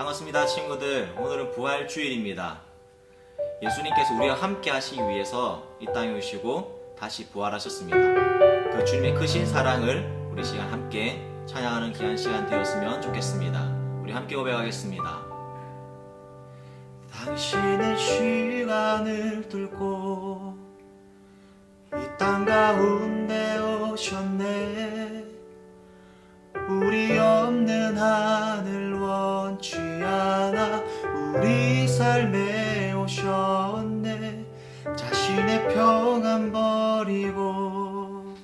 반갑습니다 친구들. 오늘은 부활주일입니다. 예수님께서 우리와 함께 하시기 위해서 이 땅에 오시고 다시 부활하셨습니다. 그 주님의 크신 사랑을 우리 시간 함께 찬양하는 귀한 시간 되었으면 좋겠습니다. 우리 함께 고백하겠습니다. 당신은 시간을 뚫고 이 땅 가운데 오셨네. 우리 없는 하늘 원치 않아 우리 삶에 오셨네. 자신의 평안 버리고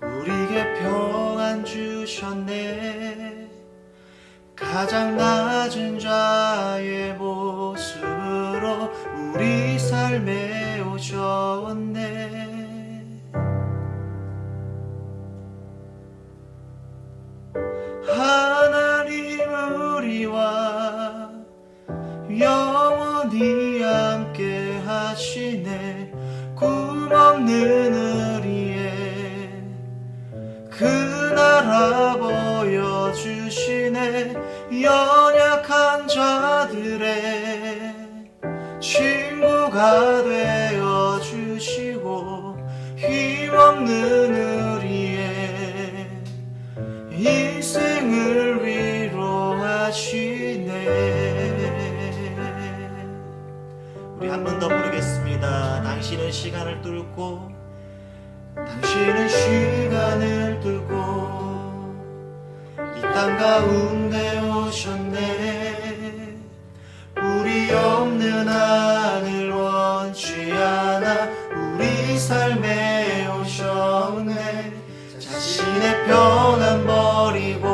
우리에게 평안 주셨네. 가장 낮은 자의 모습으로 우리 삶에 오셨네. 하나님 우리와 영원히 함께 하시네. 꿈없는 우리의 그 나라 보여주시네. 연약한 자들의 친구가 되어주시고 힘없는 우리의 인생을 위로하시네. 우리 한 번 더 부르겠습니다. 당신은 시간을 뚫고 이 땅 가운데 오셨네. 우리 없는 하늘 원치 않아 우리 삶에 오셨네. 자신의 평안 버리고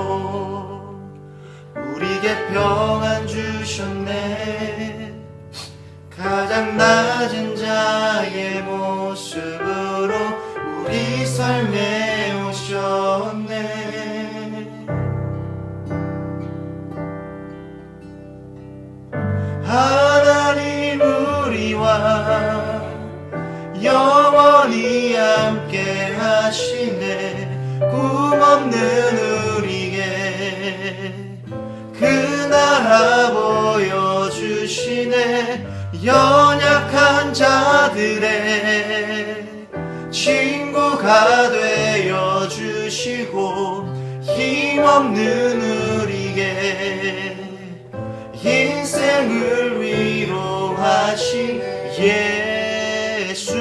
우리에게 평안 주셨네. 가장 낮은 자의 모습으로 우리 삶에 오셨네. 하나님 우리와 영원히 함께 하시네. 꿈없는 우리에게 그 나라 보여주시네. 연약한 자들의 친구가 되어주시고 힘없는 우리에게 인생을 위로하신 예수.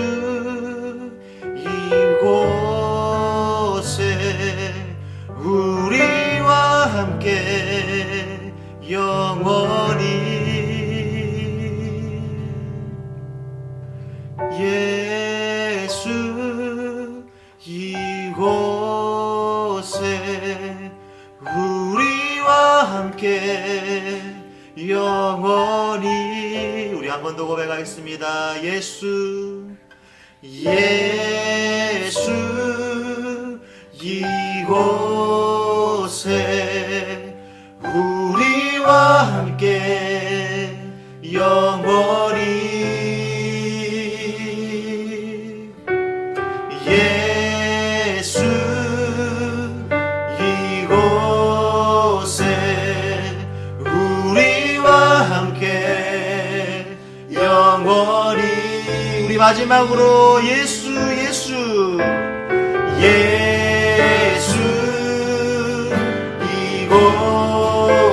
이곳에 우리와 함께 영원히 예수. 이곳에 우리와 함께 영원히. 우리 한 번 더 고백하겠습니다. 예수 이곳에 우리와 함께 영원히. 예수 이곳에 우리와 함께 영원히. 우리 마지막으로 예수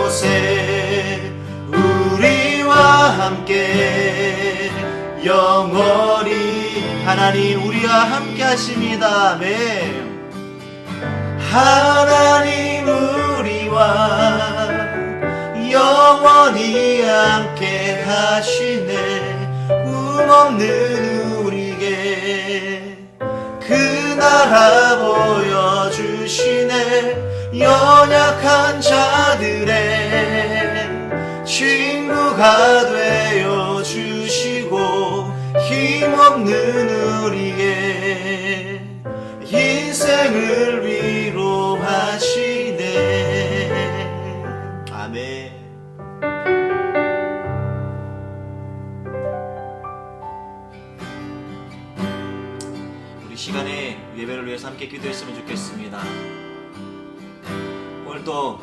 이곳에 우리와 함께 영원히. 하나님 우리와 함께 하십니다. 아멘. 하나님 우리와 영원히 함께 하시네. 꿈없는 우리에게 그 나라 보여주시네. 연약한 자들의 친구가 되어주시고 힘없는 우리의 인생을 위로하시네. 아멘. 우리 시간에 예배를 위해서 함께 기도했으면 좋겠습니다. 오늘도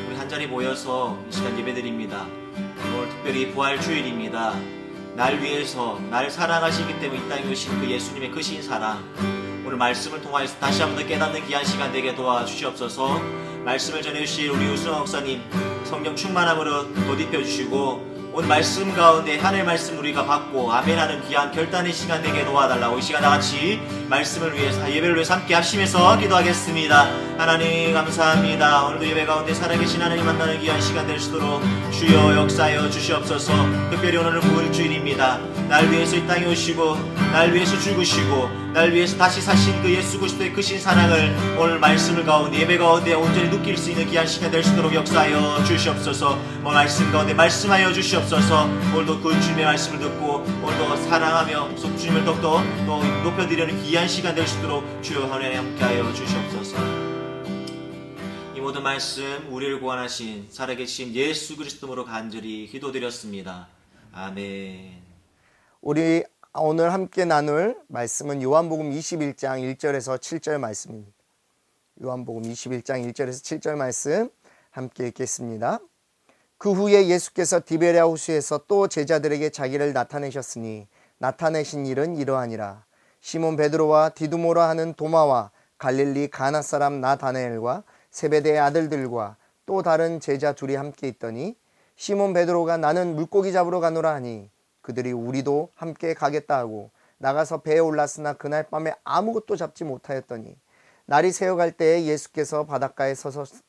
우리 한 한자리 모여서 이 시간 예배드립니다. 오늘 특별히 부활주일입니다. 날 위해서 날 사랑하시기 때문에 이 땅에 오신 그 예수님의 크신 사랑, 오늘 말씀을 통하여서 다시 한번 더 깨닫는 귀한 시간 되게 도와주시옵소서. 말씀을 전해주실 우리 우수영 목사님 성령 충만함으로 덧입혀 주시고, 오늘 말씀 가운데 하늘 말씀 우리가 받고 아멘하는 귀한 결단의 시간 되게 도와달라고, 이 시간 다같이 말씀을 위해서, 예배를 위해서 함께 합심해서 기도하겠습니다. 하나님 감사합니다. 오늘도 예배 가운데 살아계신 하나님 만나는 귀한 시간 될 수 있도록 주여 역사하여 주시옵소서. 특별히 오늘은 부활주일입니다. 날 위해서 이 땅에 오시고 날 위해서 죽으시고 날 위해서 다시 사신 그 예수 그리스도의 크신 사랑을 오늘 말씀을 가운데 예배 가운데 온전히 느낄 수 있는 귀한 시간 될 수 있도록 역사하여 주시옵소서. 말씀 가운데 말씀하여 주시옵소서. 오늘도 그 주님의 말씀을 듣고 오늘도 사랑하며 주님을 더욱더 높여드리는 귀한 시간 될 수 있도록 주여 하나님 함께하여 주시옵소서. 이 모든 말씀 우리를 구원하신 살아계신 예수 그리스도로 간절히 기도드렸습니다. 아멘. 우리 오늘 함께 나눌 말씀은 요한복음 21장 1절에서 7절 말씀입니다. 요한복음 21장 1절에서 7절 말씀 함께 읽겠습니다. 그 후에 예수께서 디베랴 호수에서 또 제자들에게 자기를 나타내셨으니 나타내신 일은 이러하니라. 시몬 베드로와 디두모라 하는 도마와 갈릴리 가나 사람 나다나엘과 세베대의 아들들과 또 다른 제자 둘이 함께 있더니, 시몬 베드로가 나는 물고기 잡으러 가노라 하니 그들이 우리도 함께 가겠다 하고 나가서 배에 올랐으나 그날 밤에 아무것도 잡지 못하였더니, 날이 새어갈 때에 예수께서 바닷가에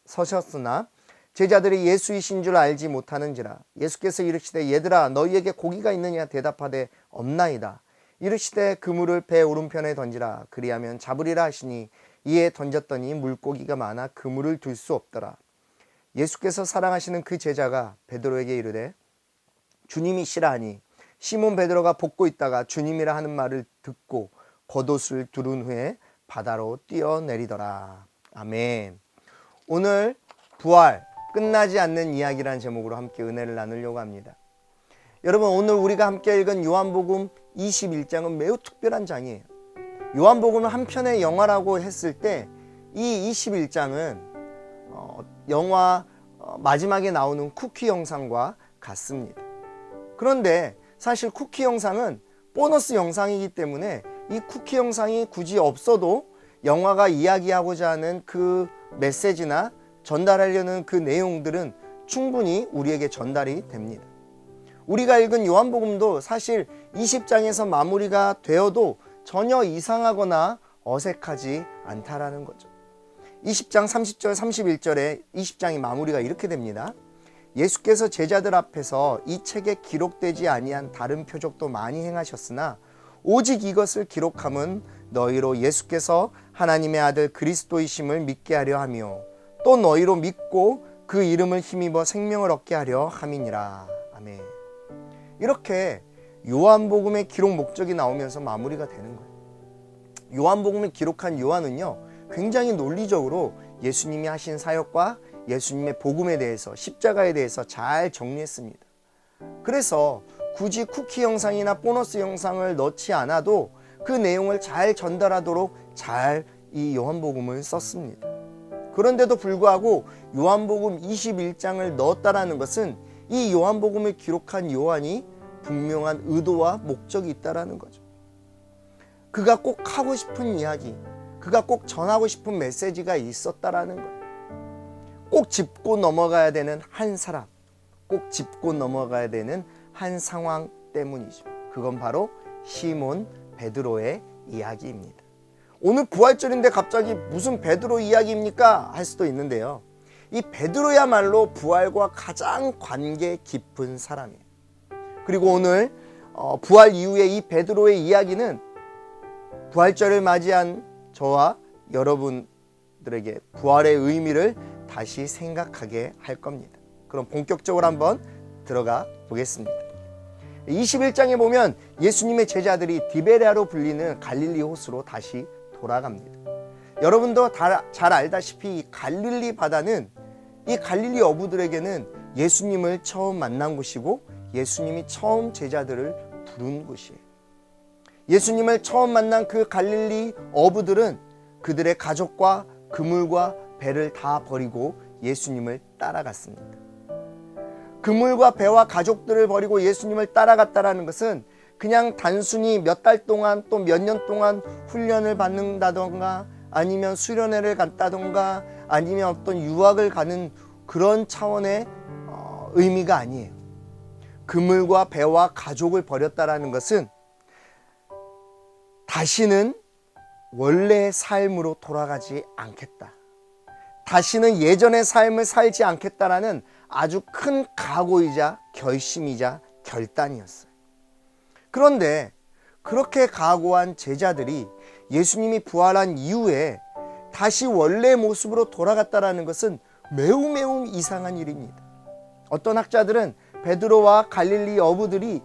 서셨으나 제자들이 예수이신 줄 알지 못하는지라. 예수께서 이르시되 얘들아 너희에게 고기가 있느냐 대답하되 없나이다. 이르시되 그물을 배 오른편에 던지라. 그리하면 잡으리라 하시니 이에 던졌더니 물고기가 많아 그물을 들 수 없더라. 예수께서 사랑하시는 그 제자가 베드로에게 이르되 주님이시라 하니, 시몬 베드로가 볶고 있다가 주님이라 하는 말을 듣고 겉옷을 두른 후에 바다로 뛰어내리더라. 아멘. 오늘 부활 끝나지 않는 이야기라는 제목으로 함께 은혜를 나누려고 합니다. 여러분, 오늘 우리가 함께 읽은 요한복음 21장은 매우 특별한 장이에요. 요한복음은 한 편의 영화라고 했을 때 이 21장은 영화 마지막에 나오는 쿠키 영상과 같습니다. 그런데 사실 쿠키 영상은 보너스 영상이기 때문에 이 쿠키 영상이 굳이 없어도 영화가 이야기하고자 하는 그 메시지나 전달하려는 그 내용들은 충분히 우리에게 전달이 됩니다. 우리가 읽은 요한복음도 사실 20장에서 마무리가 되어도 전혀 이상하거나 어색하지 않다라는 거죠. 20장 30절 31절에 20장의 마무리가 이렇게 됩니다. 예수께서 제자들 앞에서 이 책에 기록되지 아니한 다른 표적도 많이 행하셨으나 오직 이것을 기록함은 너희로 예수께서 하나님의 아들 그리스도이심을 믿게 하려 하며 또 너희로 믿고 그 이름을 힘입어 생명을 얻게 하려 함이니라. 아멘. 이렇게 요한복음의 기록 목적이 나오면서 마무리가 되는 거예요. 요한복음을 기록한 요한은요, 굉장히 논리적으로 예수님이 하신 사역과 예수님의 복음에 대해서, 십자가에 대해서 잘 정리했습니다. 그래서 굳이 쿠키 영상이나 보너스 영상을 넣지 않아도 그 내용을 잘 전달하도록 잘 이 요한복음을 썼습니다. 그런데도 불구하고 요한복음 21장을 넣었다라는 것은 이 요한복음을 기록한 요한이 분명한 의도와 목적이 있다라는 거죠. 그가 꼭 하고 싶은 이야기, 그가 꼭 전하고 싶은 메시지가 있었다라는 거예요. 꼭 짚고 넘어가야 되는 한 사람, 꼭 짚고 넘어가야 되는 한 상황 때문이죠. 그건 바로 시몬 베드로의 이야기입니다. 오늘 부활절인데 갑자기 무슨 베드로 이야기입니까? 할 수도 있는데요. 이 베드로야말로 부활과 가장 관계 깊은 사람이에요. 그리고 오늘 부활 이후에 이 베드로의 이야기는 부활절을 맞이한 저와 여러분들에게 부활의 의미를 다시 생각하게 할 겁니다. 그럼 본격적으로 한번 들어가 보겠습니다. 21장에 보면 예수님의 제자들이 디베랴로 불리는 갈릴리 호수로 다시 돌아갑니다. 여러분도 잘 알다시피 이 갈릴리 바다는 이 갈릴리 어부들에게는 예수님을 처음 만난 곳이고 예수님이 처음 제자들을 부른 곳이에요. 예수님을 처음 만난 그 갈릴리 어부들은 그들의 가족과 그물과 배를 다 버리고 예수님을 따라갔습니다. 그물과 배와 가족들을 버리고 예수님을 따라갔다라는 것은 그냥 단순히 몇 달 동안 또 몇 년 동안 훈련을 받는다던가 아니면 수련회를 갔다던가 아니면 어떤 유학을 가는 그런 차원의 의미가 아니에요. 그물과 배와 가족을 버렸다라는 것은 다시는 원래의 삶으로 돌아가지 않겠다. 다시는 예전의 삶을 살지 않겠다라는 아주 큰 각오이자 결심이자 결단이었어요. 그런데 그렇게 각오한 제자들이 예수님이 부활한 이후에 다시 원래의 모습으로 돌아갔다라는 것은 매우 이상한 일입니다. 어떤 학자들은 베드로와 갈릴리 어부들이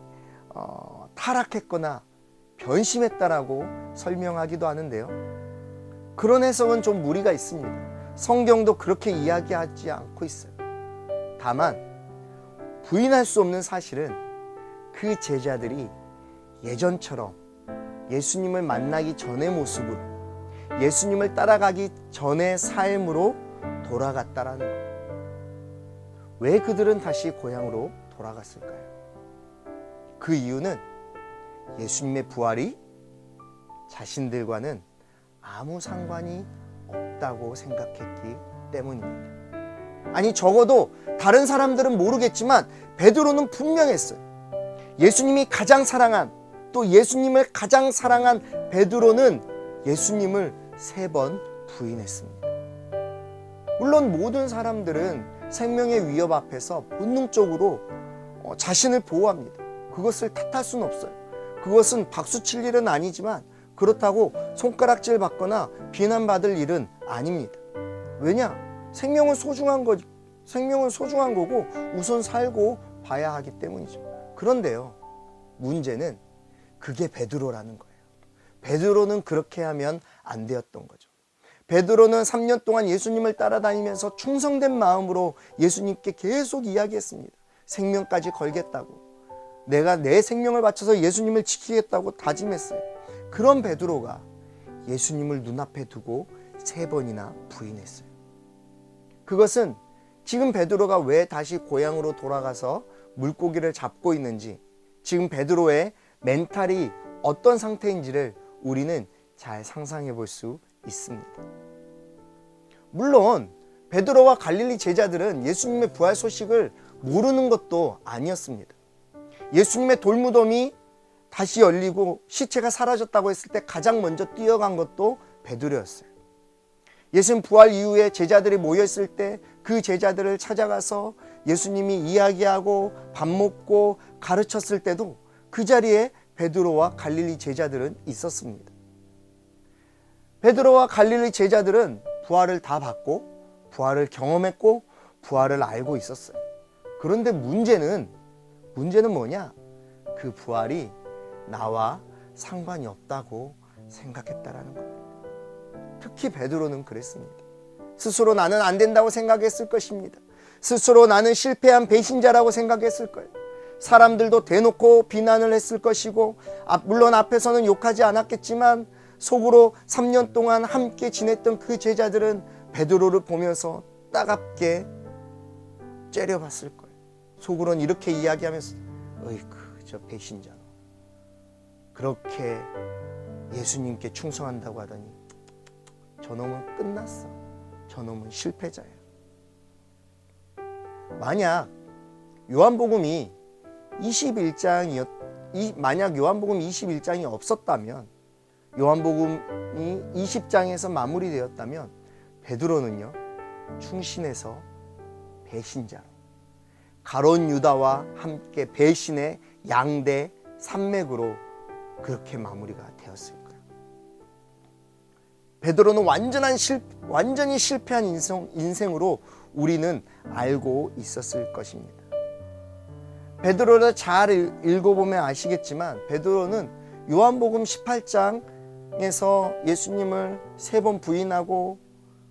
타락했거나 변심했다라고 설명하기도 하는데요. 그런 해석은 좀 무리가 있습니다. 성경도 그렇게 이야기하지 않고 있어요. 다만 부인할 수 없는 사실은 그 제자들이 예전처럼 예수님을 만나기 전의 모습으로 예수님을 따라가기 전의 삶으로 돌아갔다라는 거예요. 왜 그들은 다시 고향으로 돌아갔을까요? 그 이유는 예수님의 부활이 자신들과는 아무 상관이 없다고 생각했기 때문입니다. 아니 적어도 다른 사람들은 모르겠지만 베드로는 분명했어요. 예수님이 가장 사랑한 또 예수님을 가장 사랑한 베드로는 예수님을 3번 부인했습니다. 물론 모든 사람들은 생명의 위협 앞에서 본능적으로 자신을 보호합니다. 그것을 탓할 수는 없어요. 그것은 박수칠 일은 아니지만 그렇다고 손가락질 받거나 비난받을 일은 아닙니다. 왜냐? 생명은 소중한 거고 우선 살고 봐야 하기 때문이죠. 그런데요, 문제는 그게 베드로라는 거예요. 베드로는 그렇게 하면 안 되었던 거죠. 베드로는 3년 동안 예수님을 따라다니면서 충성된 마음으로 예수님께 계속 이야기했습니다. 생명까지 걸겠다고. 내가 내 생명을 바쳐서 예수님을 지키겠다고 다짐했어요. 그런 베드로가 예수님을 눈앞에 두고 3번이나 부인했어요. 그것은 지금 베드로가 왜 다시 고향으로 돌아가서 물고기를 잡고 있는지, 지금 베드로의 멘탈이 어떤 상태인지를 우리는 잘 상상해 볼 수 있습니다. 물론 베드로와 갈릴리 제자들은 예수님의 부활 소식을 모르는 것도 아니었습니다. 예수님의 돌무덤이 다시 열리고 시체가 사라졌다고 했을 때 가장 먼저 뛰어간 것도 베드로였어요. 예수님 부활 이후에 제자들이 모였을 때 그 제자들을 찾아가서 예수님이 이야기하고 밥 먹고 가르쳤을 때도 그 자리에 베드로와 갈릴리 제자들은 있었습니다. 베드로와 갈릴리 제자들은 부활을 다 받고 부활을 경험했고 부활을 알고 있었어요. 그런데 문제는 뭐냐? 그 부활이 나와 상관이 없다고 생각했다라는 겁니다. 특히 베드로는 그랬습니다. 스스로 나는 안 된다고 생각했을 것입니다. 스스로 나는 실패한 배신자라고 생각했을 거예요. 사람들도 대놓고 비난을 했을 것이고 물론 앞에서는 욕하지 않았겠지만 속으로 3년 동안 함께 지냈던 그 제자들은 베드로를 보면서 따갑게 째려봤을 거예요. 속으로는 이렇게 이야기하면서 어이쿠 저 배신자, 그렇게 예수님께 충성한다고 하더니 저놈은 끝났어. 저놈은 실패자야. 만약 요한복음이 21장이 없었다면, 요한복음이 20장에서 마무리되었다면 베드로는요, 충신에서 배신자로 가룟 유다와 함께 배신의 양대 산맥으로 그렇게 마무리가 되었을 거예요. 베드로는 완전히 실패한 인생으로 우리는 알고 있었을 것입니다. 베드로를 잘 읽어보면 아시겠지만 베드로는 요한복음 18장에서 예수님을 3번 부인하고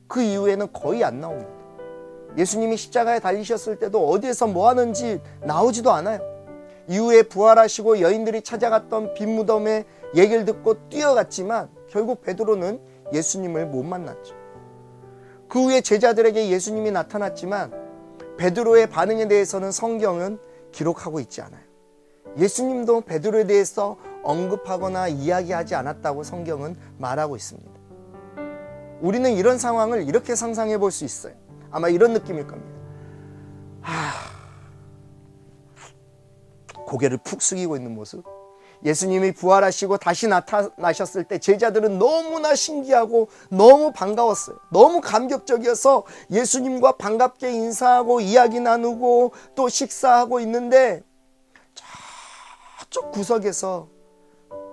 그 이후에는 거의 안 나옵니다. 예수님이 십자가에 달리셨을 때도 어디에서 뭐 하는지 나오지도 않아요. 이후에 부활하시고 여인들이 찾아갔던 빈 무덤의 얘기를 듣고 뛰어갔지만 결국 베드로는 예수님을 못 만났죠. 그 후에 제자들에게 예수님이 나타났지만 베드로의 반응에 대해서는 성경은 기록하고 있지 않아요. 예수님도 베드로에 대해서 언급하거나 이야기하지 않았다고 성경은 말하고 있습니다. 우리는 이런 상황을 이렇게 상상해 볼 수 있어요. 아마 이런 느낌일 겁니다. 고개를 푹 숙이고 있는 모습. 예수님이 부활하시고 다시 나타나셨을 때 제자들은 너무나 신기하고 너무 반가웠어요. 너무 감격적이어서 예수님과 반갑게 인사하고 이야기 나누고 또 식사하고 있는데 저쪽 구석에서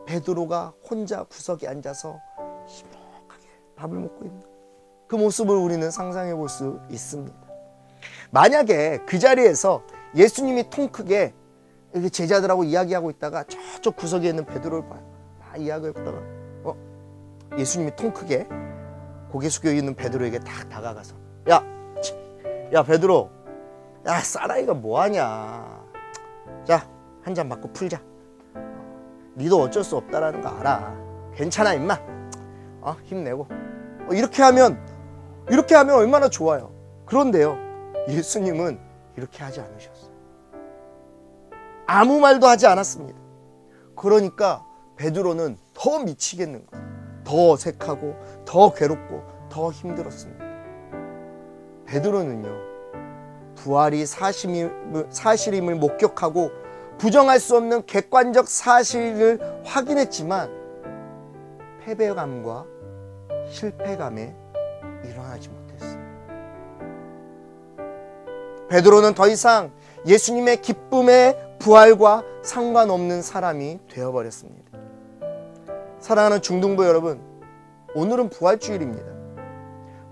베드로가 혼자 구석에 앉아서 심각하게 밥을 먹고 있는 그 모습을 우리는 상상해 볼 수 있습니다. 만약에 그 자리에서 예수님이 통 크게 이렇게 제자들하고 이야기하고 있다가 저쪽 구석에 있는 베드로를 봐요. 이야기하고 있다가 예수님이 통 크게 고개 숙여 있는 베드로에게 딱 다가가서 야 베드로, 야 사라이가 뭐하냐, 자 한 잔 맞고 풀자. 니도 어쩔 수 없다라는 거 알아. 괜찮아 임마. 힘내고. 이렇게 하면 얼마나 좋아요. 그런데요, 예수님은 이렇게 하지 않으셨어요. 아무 말도 하지 않았습니다. 그러니까 베드로는 더 미치겠는 거예요. 더 어색하고 더 괴롭고 더 힘들었습니다. 베드로는요, 부활이 사실임을 목격하고 부정할 수 없는 객관적 사실을 확인했지만 패배감과 실패감에 일어나지 못했어요. 베드로는 더 이상 예수님의 기쁨의 부활과 상관없는 사람이 되어버렸습니다. 사랑하는 중등부 여러분, 오늘은 부활주일입니다.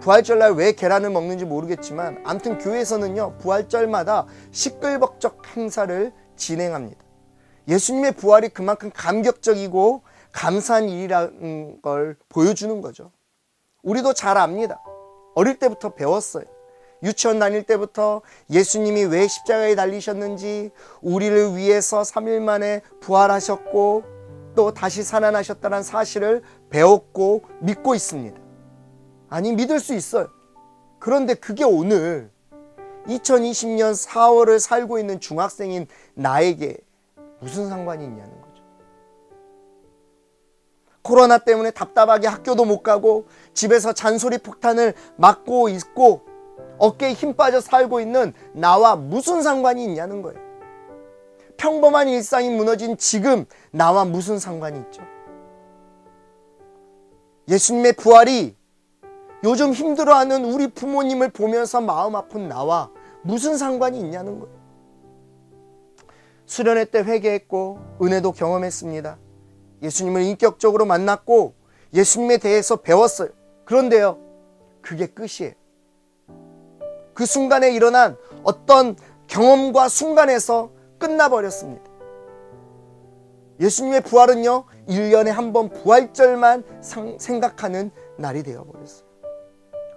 부활절날 왜 계란을 먹는지 모르겠지만 아무튼 교회에서는요, 부활절마다 시끌벅적 행사를 진행합니다. 예수님의 부활이 그만큼 감격적이고 감사한 일이라는 걸 보여주는 거죠. 우리도 잘 압니다. 어릴 때부터 배웠어요. 유치원 다닐 때부터 예수님이 왜 십자가에 달리셨는지, 우리를 위해서 3일 만에 부활하셨고 또 다시 살아나셨다는 사실을 배웠고 믿고 있습니다. 아니, 믿을 수 있어요. 그런데 그게 오늘 2020년 4월을 살고 있는 중학생인 나에게 무슨 상관이 있냐는 거죠. 코로나 때문에 답답하게 학교도 못 가고 집에서 잔소리 폭탄을 맞고 있고 어깨에 힘 빠져 살고 있는 나와 무슨 상관이 있냐는 거예요. 평범한 일상이 무너진 지금 나와 무슨 상관이 있죠? 예수님의 부활이 요즘 힘들어하는 우리 부모님을 보면서 마음 아픈 나와 무슨 상관이 있냐는 거예요. 수련회 때 회개했고 은혜도 경험했습니다. 예수님을 인격적으로 만났고 예수님에 대해서 배웠어요. 그런데요, 그게 끝이에요. 그 순간에 일어난 어떤 경험과 순간에서 끝나버렸습니다. 예수님의 부활은요, 1년에 한 번 부활절만 생각하는 날이 되어버렸어요.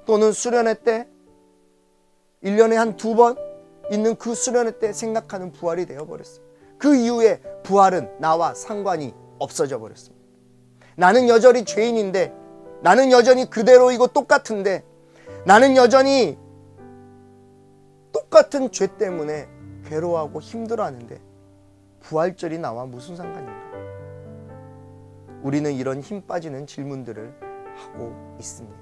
또는 수련회 때 1년에 한 2번 있는 그 수련회 때 생각하는 부활이 되어버렸어요. 그 이후에 부활은 나와 상관이 없어져 버렸습니다. 나는 여전히 죄인인데, 나는 여전히 그대로이고 똑같은데, 나는 여전히 똑같은 죄 때문에 괴로워하고 힘들어하는데 부활절이 나와 무슨 상관인가? 우리는 이런 힘 빠지는 질문들을 하고 있습니다.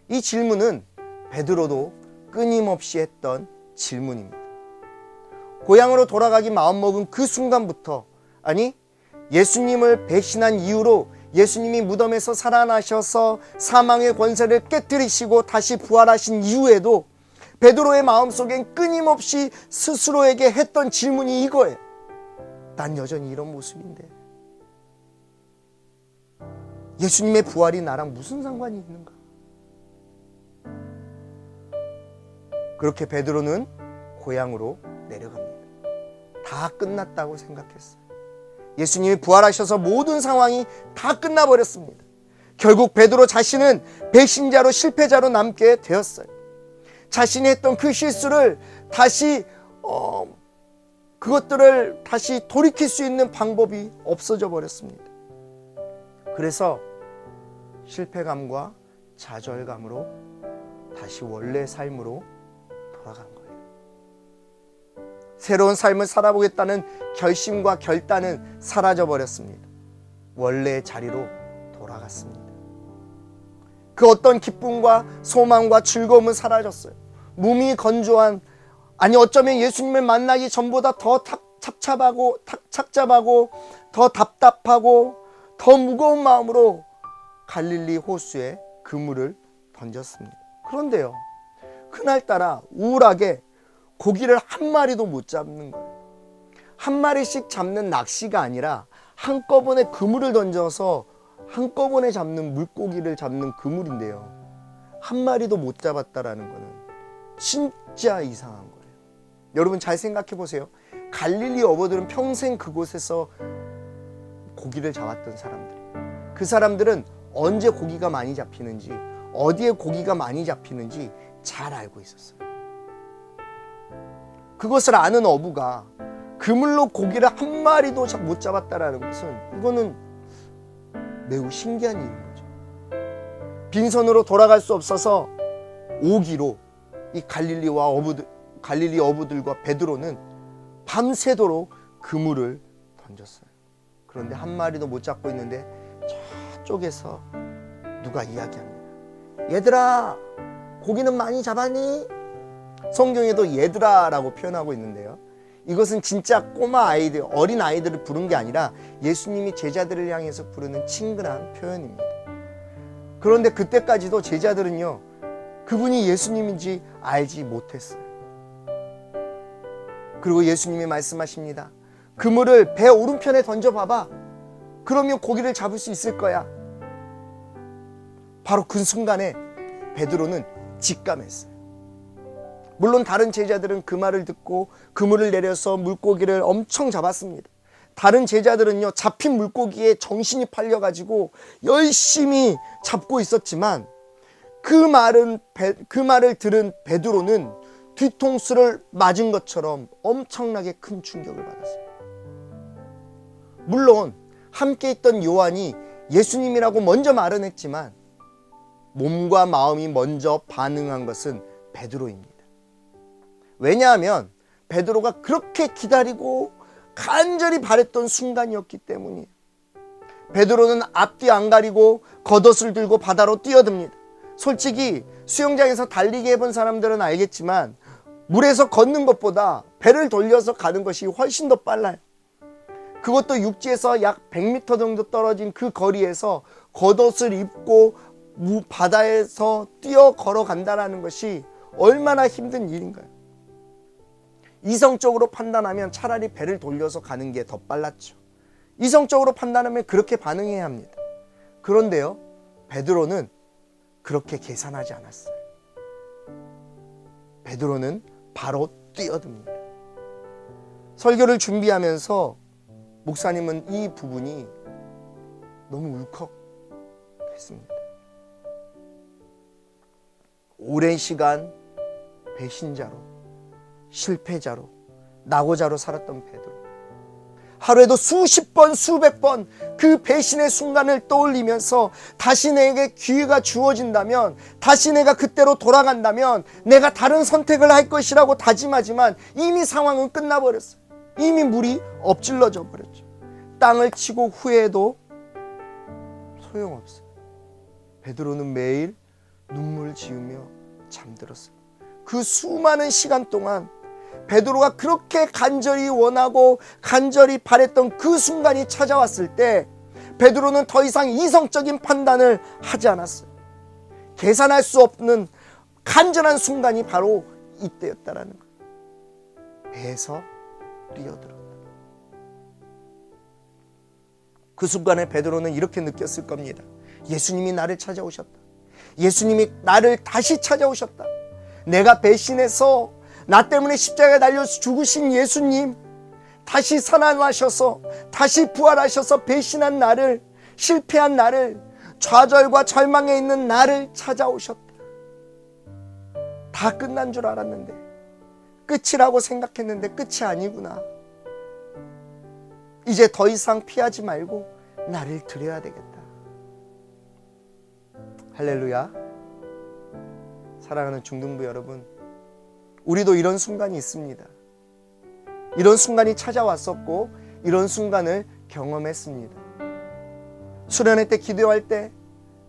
이 질문은 베드로도 끊임없이 했던 질문입니다. 고향으로 돌아가기 마음먹은 그 순간부터, 아니 예수님을 배신한 이후로 예수님이 무덤에서 살아나셔서 사망의 권세를 깨뜨리시고 다시 부활하신 이후에도 베드로의 마음속엔 끊임없이 스스로에게 했던 질문이 이거예요. 난 여전히 이런 모습인데 예수님의 부활이 나랑 무슨 상관이 있는가? 그렇게 베드로는 고향으로 내려갑니다. 다 끝났다고 생각했어요. 예수님이 부활하셔서 모든 상황이 다 끝나버렸습니다. 결국 베드로 자신은 배신자로, 실패자로 남게 되었어요. 자신이 했던 그 실수를 다시 그것들을 다시 돌이킬 수 있는 방법이 없어져 버렸습니다. 그래서 실패감과 좌절감으로 다시 원래 삶으로 돌아간 거예요. 새로운 삶을 살아보겠다는 결심과 결단은 사라져 버렸습니다. 원래의 자리로 돌아갔습니다. 그 어떤 기쁨과 소망과 즐거움은 사라졌어요. 몸이 건조한, 아니 어쩌면 예수님을 만나기 전보다 더 착잡하고 더 답답하고 더 무거운 마음으로 갈릴리 호수에 그물을 던졌습니다. 그런데요, 그날따라 우울하게 고기를 한 마리도 못 잡는 거예요. 한 마리씩 잡는 낚시가 아니라 한꺼번에 그물을 던져서 한꺼번에 잡는 물고기를 잡는 그물인데요, 한 마리도 못 잡았다라는 거는 진짜 이상한 거예요. 여러분 잘 생각해 보세요. 갈릴리 어부들은 평생 그곳에서 고기를 잡았던 사람들이에요. 그 사람들은 언제 고기가 많이 잡히는지, 어디에 고기가 많이 잡히는지 잘 알고 있었어요. 그것을 아는 어부가 그물로 고기를 한 마리도 못 잡았다라는 것은, 이거는 매우 신기한 일인 거죠. 빈손으로 돌아갈 수 없어서 오기로 이 갈릴리 어부들과 베드로는 밤새도록 그물을 던졌어요. 그런데 한 마리도 못 잡고 있는데 저쪽에서 누가 이야기합니다. 얘들아, 고기는 많이 잡았니? 성경에도 얘들아라고 표현하고 있는데요, 이것은 진짜 꼬마 아이들, 어린 아이들을 부른 게 아니라 예수님이 제자들을 향해서 부르는 친근한 표현입니다. 그런데 그때까지도 제자들은요, 그분이 예수님인지 알지 못했어요. 그리고 예수님이 말씀하십니다. 그물을 배 오른편에 던져봐봐. 그러면 고기를 잡을 수 있을 거야. 바로 그 순간에 베드로는 직감했어요. 물론 다른 제자들은 그 말을 듣고 그물을 내려서 물고기를 엄청 잡았습니다. 다른 제자들은요, 잡힌 물고기에 정신이 팔려가지고 열심히 잡고 있었지만 그 말을 들은 베드로는 뒤통수를 맞은 것처럼 엄청나게 큰 충격을 받았어요. 물론 함께 있던 요한이 예수님이라고 먼저 말은 했지만 몸과 마음이 먼저 반응한 것은 베드로입니다. 왜냐하면 베드로가 그렇게 기다리고 간절히 바랬던 순간이었기 때문이에요. 베드로는 앞뒤 안 가리고 겉옷을 들고 바다로 뛰어듭니다. 솔직히 수영장에서 달리기 해본 사람들은 알겠지만 물에서 걷는 것보다 배를 돌려서 가는 것이 훨씬 더 빨라요. 그것도 육지에서 약 100m 정도 떨어진 그 거리에서 겉옷을 입고 바다에서 뛰어 걸어간다는 것이 얼마나 힘든 일인가요? 이성적으로 판단하면 차라리 배를 돌려서 가는 게 더 빨랐죠. 이성적으로 판단하면 그렇게 반응해야 합니다. 그런데요, 베드로는 그렇게 계산하지 않았어요. 베드로는 바로 뛰어듭니다. 설교를 준비하면서 목사님은 이 부분이 너무 울컥했습니다. 오랜 시간 배신자로, 실패자로, 낙오자로 살았던 베드로, 하루에도 수십 번, 수백 번 그 배신의 순간을 떠올리면서 다시 내게 기회가 주어진다면, 다시 내가 그때로 돌아간다면 내가 다른 선택을 할 것이라고 다짐하지만 이미 상황은 끝나버렸어요. 이미 물이 엎질러져 버렸죠. 땅을 치고 후회해도 소용없어요. 베드로는 매일 눈물 지으며 잠들었어요. 그 수많은 시간 동안 베드로가 그렇게 간절히 원하고 간절히 바랬던 그 순간이 찾아왔을 때 베드로는 더 이상 이성적인 판단을 하지 않았어요. 계산할 수 없는 간절한 순간이 바로 이때였다라는 거예요. 배에서 뛰어들었다. 그 순간에 베드로는 이렇게 느꼈을 겁니다. 예수님이 나를 찾아오셨다. 예수님이 나를 다시 찾아오셨다. 내가 배신해서 나 때문에 십자가에 달려서 죽으신 예수님, 다시 살아나셔서, 다시 부활하셔서 배신한 나를, 실패한 나를, 좌절과 절망에 있는 나를 찾아오셨다. 다 끝난 줄 알았는데, 끝이라고 생각했는데 끝이 아니구나. 이제 더 이상 피하지 말고 나를 드려야 되겠다. 할렐루야. 사랑하는 중등부 여러분, 우리도 이런 순간이 있습니다. 이런 순간이 찾아왔었고 이런 순간을 경험했습니다. 수련회 때 기도할 때,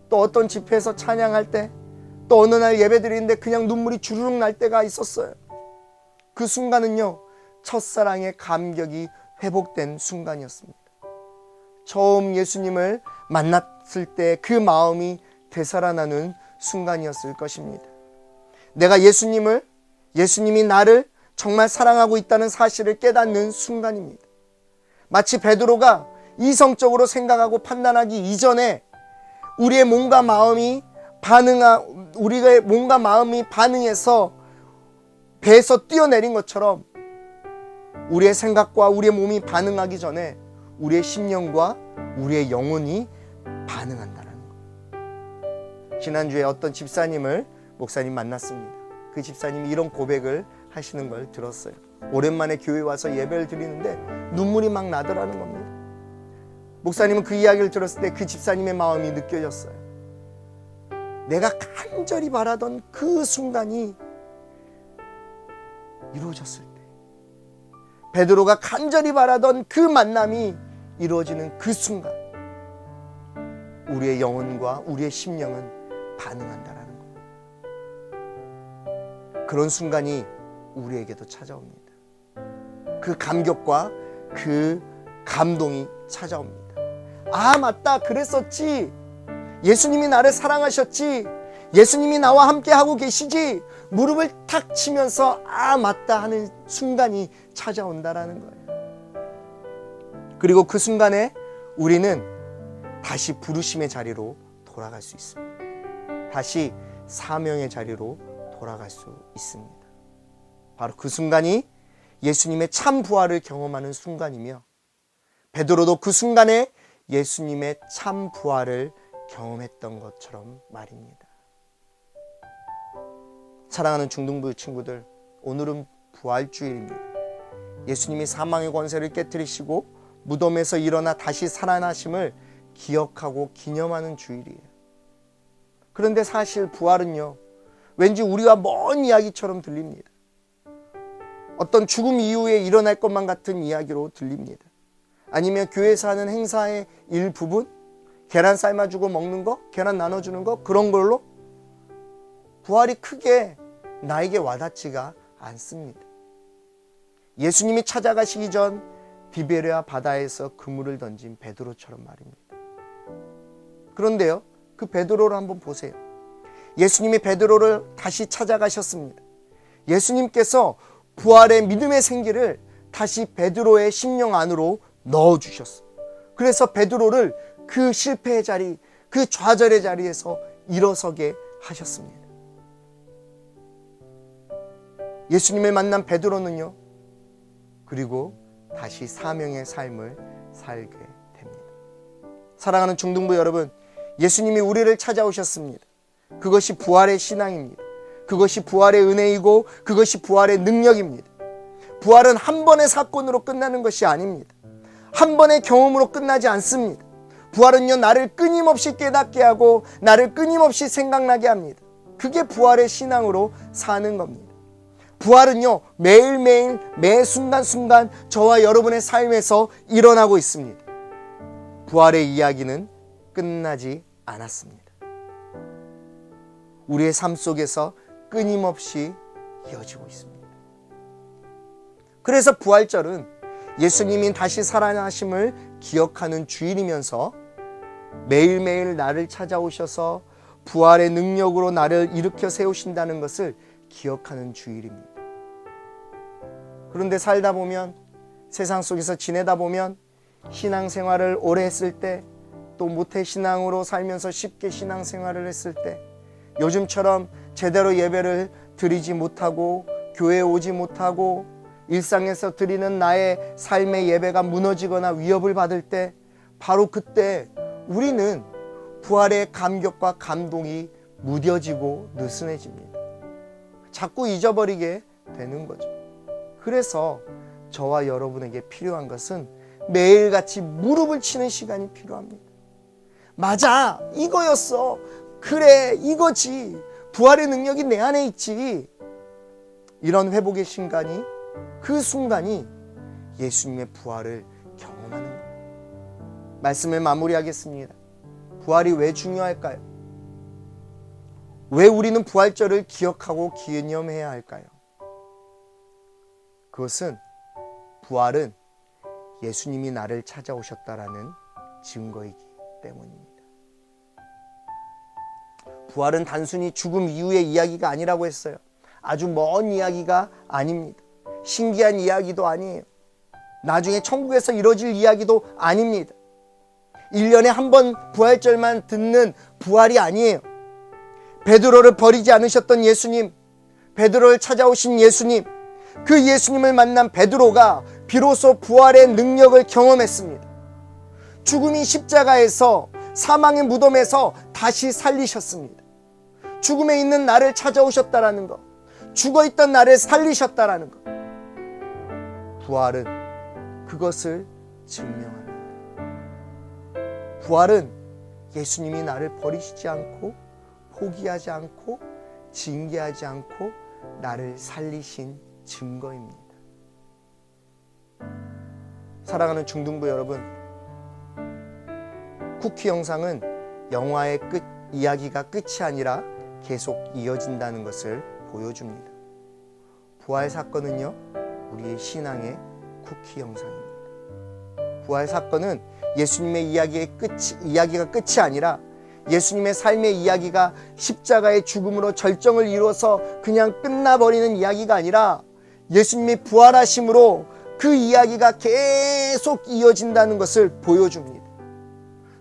또 어떤 집회에서 찬양할 때, 또 어느 날 예배드리는데 그냥 눈물이 주르륵 날 때가 있었어요. 그 순간은요, 첫사랑의 감격이 회복된 순간이었습니다. 처음 예수님을 만났을 때 그 마음이 되살아나는 순간이었을 것입니다. 내가 예수님이 나를 정말 사랑하고 있다는 사실을 깨닫는 순간입니다. 마치 베드로가 이성적으로 생각하고 판단하기 이전에 우리의 몸과 마음이 반응해서 배에서 뛰어내린 것처럼 우리의 생각과 우리의 몸이 반응하기 전에 우리의 심령과 우리의 영혼이 반응한다는 것. 지난주에 어떤 목사님 만났습니다. 그 집사님이 이런 고백을 하시는 걸 들었어요. 오랜만에 교회 와서 예배를 드리는데 눈물이 막 나더라는 겁니다. 목사님은 그 이야기를 들었을 때 그 집사님의 마음이 느껴졌어요. 내가 간절히 바라던 그 순간이 이루어졌을 때, 베드로가 간절히 바라던 그 만남이 이루어지는 그 순간, 우리의 영혼과 우리의 심령은 반응한다라는 것. 그런 순간이 우리에게도 찾아옵니다. 그 감격과 그 감동이 찾아옵니다. 아, 맞다, 그랬었지. 예수님이 나를 사랑하셨지. 예수님이 나와 함께 하고 계시지. 무릎을 탁 치면서 아, 맞다 하는 순간이 찾아온다라는 거예요. 그리고 그 순간에 우리는 다시 부르심의 자리로 돌아갈 수 있습니다. 다시 사명의 자리로 돌아갈 수 있습니다. 바로 그 순간이 예수님의 참 부활을 경험하는 순간이며, 베드로도 그 순간에 예수님의 참 부활을 경험했던 것처럼 말입니다. 사랑하는 중등부 친구들, 오늘은 부활주일입니다. 예수님이 사망의 권세를 깨뜨리시고 무덤에서 일어나 다시 살아나심을 기억하고 기념하는 주일이에요. 그런데 사실 부활은요, 왠지 우리와 먼 이야기처럼 들립니다. 어떤 죽음 이후에 일어날 것만 같은 이야기로 들립니다. 아니면 교회에서 하는 행사의 일부분, 계란 삶아주고 먹는 거, 계란 나눠주는 거, 그런 걸로 부활이 크게 나에게 와닿지가 않습니다. 예수님이 찾아가시기 전 디베레아 바다에서 그물을 던진 베드로처럼 말입니다. 그런데요, 그 베드로를 한번 보세요. 예수님이 베드로를 다시 찾아가셨습니다. 예수님께서 부활의 믿음의 생기를 다시 베드로의 심령 안으로 넣어주셨어요. 그래서 베드로를 그 실패의 자리, 그 좌절의 자리에서 일어서게 하셨습니다. 예수님을 만난 베드로는요, 그리고 다시 사명의 삶을 살게 됩니다. 사랑하는 중등부 여러분, 예수님이 우리를 찾아오셨습니다. 그것이 부활의 신앙입니다. 그것이 부활의 은혜이고 그것이 부활의 능력입니다. 부활은 한 번의 사건으로 끝나는 것이 아닙니다. 한 번의 경험으로 끝나지 않습니다. 부활은요, 나를 끊임없이 깨닫게 하고 나를 끊임없이 생각나게 합니다. 그게 부활의 신앙으로 사는 겁니다. 부활은요, 매일매일 매 순간순간 저와 여러분의 삶에서 일어나고 있습니다. 부활의 이야기는 끝나지 않았습니다. 우리의 삶 속에서 끊임없이 이어지고 있습니다. 그래서 부활절은 예수님이 다시 살아나심을 기억하는 주일이면서 매일매일 나를 찾아오셔서 부활의 능력으로 나를 일으켜 세우신다는 것을 기억하는 주일입니다. 그런데 살다 보면, 세상 속에서 지내다 보면 신앙생활을 오래 했을 때, 또 모태신앙으로 살면서 쉽게 신앙생활을 했을 때, 요즘처럼 제대로 예배를 드리지 못하고 교회에 오지 못하고 일상에서 드리는 나의 삶의 예배가 무너지거나 위협을 받을 때, 바로 그때 우리는 부활의 감격과 감동이 무뎌지고 느슨해집니다. 자꾸 잊어버리게 되는 거죠. 그래서 저와 여러분에게 필요한 것은 매일같이 무릎을 치는 시간이 필요합니다. 맞아, 이거였어. 그래, 이거지. 부활의 능력이 내 안에 있지. 이런 회복의 순간이, 그 순간이 예수님의 부활을 경험하는 거예요. 말씀을 마무리하겠습니다. 부활이 왜 중요할까요? 왜 우리는 부활절을 기억하고 기념해야 할까요? 그것은, 부활은 예수님이 나를 찾아오셨다라는 증거이기 때문입니다. 부활은 단순히 죽음 이후의 이야기가 아니라고 했어요. 아주 먼 이야기가 아닙니다. 신기한 이야기도 아니에요. 나중에 천국에서 이루어질 이야기도 아닙니다. 1년에 한 번 부활절만 듣는 부활이 아니에요. 베드로를 버리지 않으셨던 예수님, 베드로를 찾아오신 예수님, 그 예수님을 만난 베드로가 비로소 부활의 능력을 경험했습니다. 죽음이 십자가에서, 사망의 무덤에서 다시 살리셨습니다. 죽음에 있는 나를 찾아오셨다라는 것, 죽어있던 나를 살리셨다라는 것, 부활은 그것을 증명합니다. 부활은 예수님이 나를 버리시지 않고, 포기하지 않고, 징계하지 않고 나를 살리신 증거입니다. 사랑하는 중등부 여러분, 쿠키 영상은 영화의 끝, 이야기가 끝이 아니라 계속 이어진다는 것을 보여줍니다. 부활 사건은요, 우리의 신앙의 쿠키 영상입니다. 부활 사건은 예수님의 이야기가 끝이 아니라, 예수님의 삶의 이야기가 십자가의 죽음으로 절정을 이루어서 그냥 끝나버리는 이야기가 아니라, 예수님이 부활하심으로 그 이야기가 계속 이어진다는 것을 보여줍니다.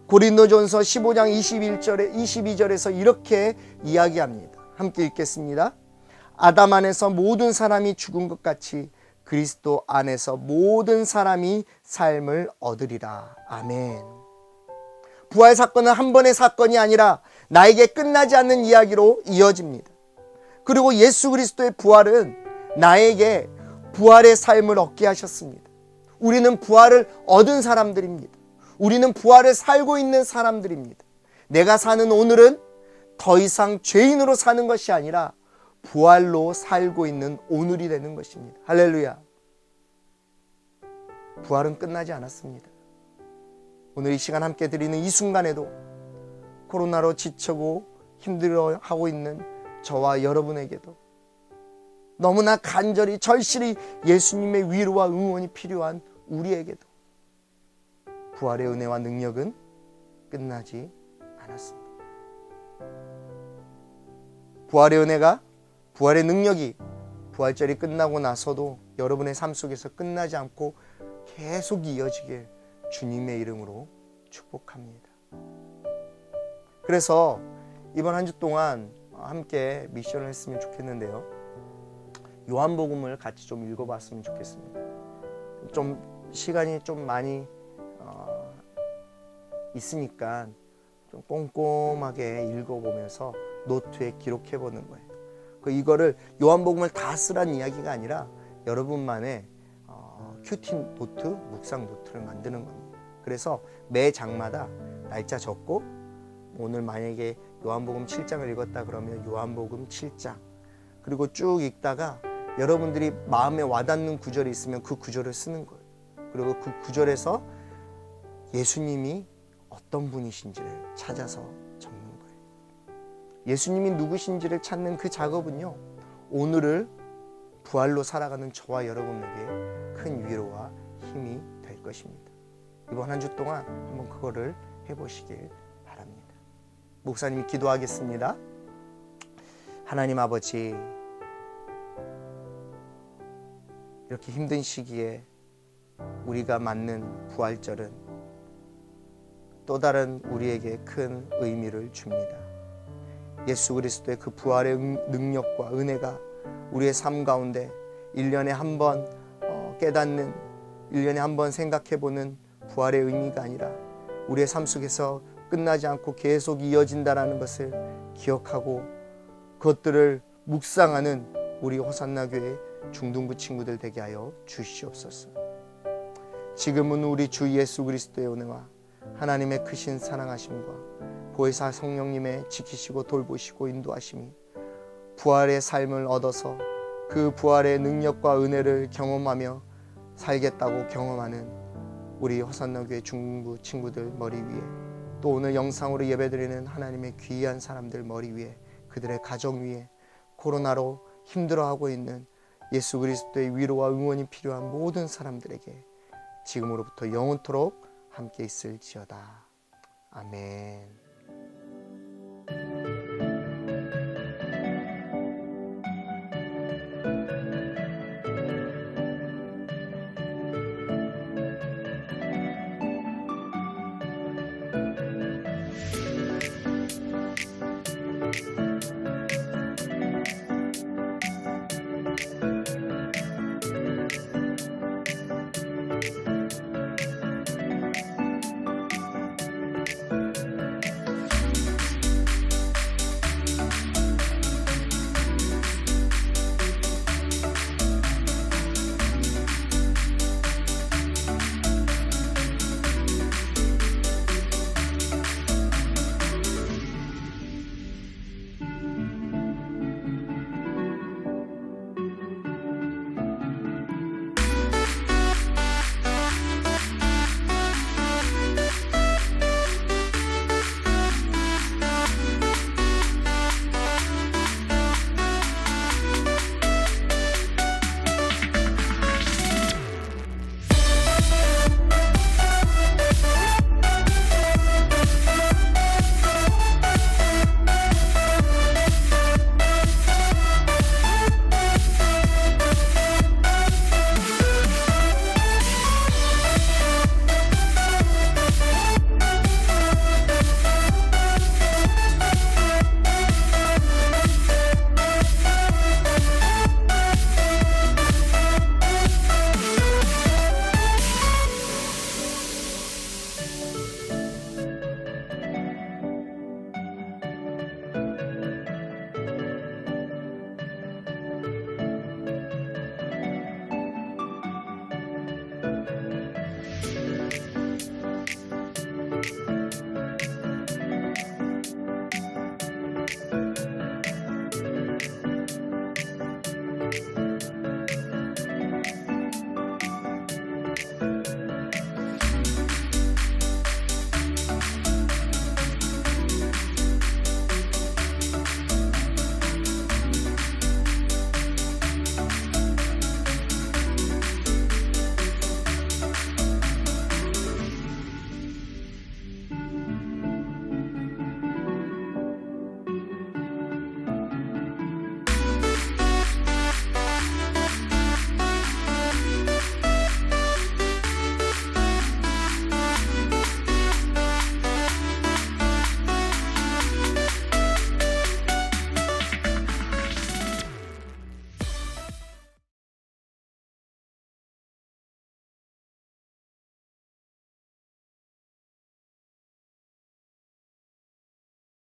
고린도전서 15장 22절에서 이렇게 이야기합니다. 함께 읽겠습니다. 아담 안에서 모든 사람이 죽은 것 같이 그리스도 안에서 모든 사람이 삶을 얻으리라. 아멘. 부활 사건은 한 번의 사건이 아니라 나에게 끝나지 않는 이야기로 이어집니다. 그리고 예수 그리스도의 부활은 나에게 부활의 삶을 얻게 하셨습니다. 우리는 부활을 얻은 사람들입니다. 우리는 부활을 살고 있는 사람들입니다. 내가 사는 오늘은 더 이상 죄인으로 사는 것이 아니라 부활로 살고 있는 오늘이 되는 것입니다. 할렐루야. 부활은 끝나지 않았습니다. 오늘 이 시간 함께 드리는 이 순간에도 코로나로 지치고 힘들어하고 있는 저와 여러분에게도, 너무나 간절히 절실히 예수님의 위로와 응원이 필요한 우리에게도 부활의 은혜와 능력은 끝나지 않았습니다. 부활의 은혜가, 부활의 능력이 부활절이 끝나고 나서도 여러분의 삶 속에서 끝나지 않고 계속 이어지길 주님의 이름으로 축복합니다. 그래서 이번 한 주 동안 함께 미션을 했으면 좋겠는데요. 요한복음을 같이 좀 읽어봤으면 좋겠습니다. 좀 시간이 좀 많이 있으니까 좀 꼼꼼하게 읽어보면서 노트에 기록해보는 거예요. 이거를 요한복음을 다 쓰라는 이야기가 아니라 여러분만의 큐티 노트, 묵상 노트를 만드는 겁니다. 그래서 매 장마다 날짜 적고, 오늘 만약에 요한복음 7장을 읽었다 그러면 요한복음 7장, 그리고 쭉 읽다가 여러분들이 마음에 와닿는 구절이 있으면 그 구절을 쓰는 거예요. 그리고 그 구절에서 예수님이 어떤 분이신지를 찾아서 적는 거예요. 예수님이 누구신지를 찾는 그 작업은요, 오늘을 부활로 살아가는 저와 여러분에게 큰 위로와 힘이 될 것입니다. 이번 한 주 동안 한번 그거를 해보시길 바랍니다. 목사님이 기도하겠습니다. 하나님 아버지, 이렇게 힘든 시기에 우리가 맞는 부활절은 또 다른 우리에게 큰 의미를 줍니다. 예수 그리스도의 그 부활의 능력과 은혜가 우리의 삶 가운데 1년에 한 번 깨닫는, 1년에 한 번 생각해보는 부활의 의미가 아니라 우리의 삶 속에서 끝나지 않고 계속 이어진다는 것을 기억하고 그것들을 묵상하는 우리 호산나 교회 중등부 친구들 되게 하여 주시옵소서. 지금은 우리 주 예수 그리스도의 은혜와 하나님의 크신 사랑하심과 보혜사 성령님의 지키시고 돌보시고 인도하심이 부활의 삶을 얻어서 그 부활의 능력과 은혜를 경험하며 살겠다고 경험하는 우리 허산너교회 중부 친구들 머리 위에, 또 오늘 영상으로 예배드리는 하나님의 귀한 사람들 머리 위에, 그들의 가정 위에, 코로나로 힘들어하고 있는 예수 그리스도의 위로와 응원이 필요한 모든 사람들에게 지금으로부터 영원토록 함께 있을지어다. 아멘.